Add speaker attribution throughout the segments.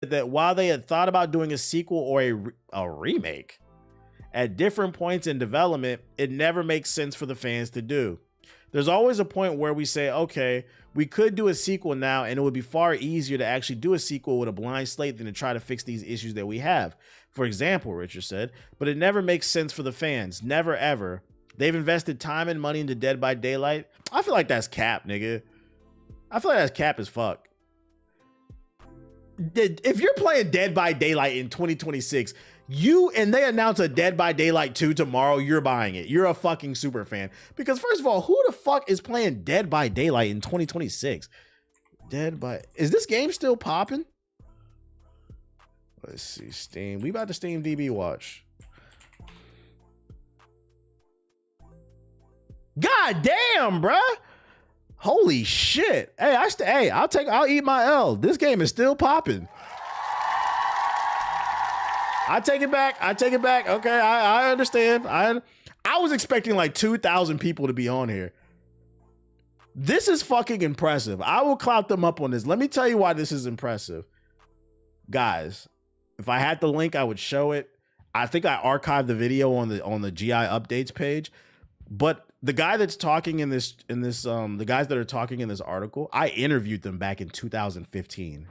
Speaker 1: that while they had thought about doing a sequel or a remake at different points in development, it never makes sense for the fans to do. There's always a point where we say, okay, we could do a sequel now, and it would be far easier to actually do a sequel with a blank slate than to try to fix these issues that we have. For example, Richard said, but it never makes sense for the fans. Never, ever. They've invested time and money into Dead by Daylight. I feel like that's cap, nigga. I feel like that's cap as fuck. If you're playing Dead by Daylight in 2026, and they announce a Dead by Daylight 2 tomorrow, you're buying it. You're a fucking super fan. Because first of all, who the fuck is playing Dead by Daylight in 2026? Is this game still popping? Let's see, Steam. We about to Steam DB watch. God damn, bruh. Holy shit. Hey, I'll eat my L. This game is still popping. I take it back. Okay, I understand. I was expecting like 2,000 people to be on here. This is fucking impressive. I will clout them up on this. Let me tell you why this is impressive. Guys, if I had the link, I would show it. I think I archived the video on the GI updates page. But the guy that's talking in this, the guys that are talking in this article, I interviewed them back in 2015.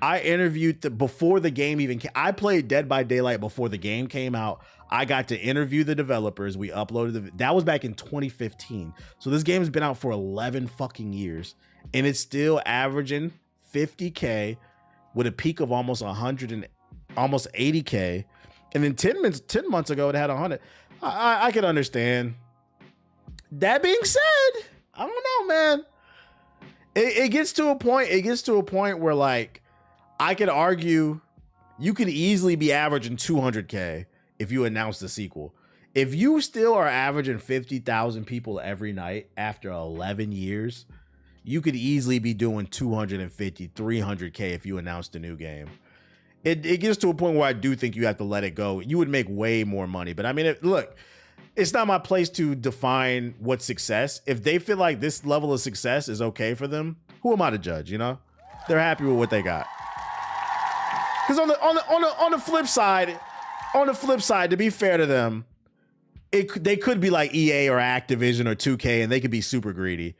Speaker 1: I interviewed them before the game even came. I played Dead by Daylight before the game came out. I got to interview the developers. We uploaded that was back in 2015. So this game has been out for 11 fucking years, and it's still averaging 50K with a peak of almost 80K. And then 10 months ago, it had 100. I can understand. That being said, I don't know, man. It gets to a point where, like, I could argue you could easily be averaging 200K if you announce the sequel. If you still are averaging 50,000 people every night after 11 years, you could easily be doing 250, 300K if you announced a new game. It gets to a point where I do think you have to let it go. You would make way more money. But I mean, look, it's not my place to define what's success. If they feel like this level of success is okay for them, who am I to judge, you know? They're happy with what they got. Because on the flip side, to be fair to them, they could be like EA or Activision or 2K, and they could be super greedy.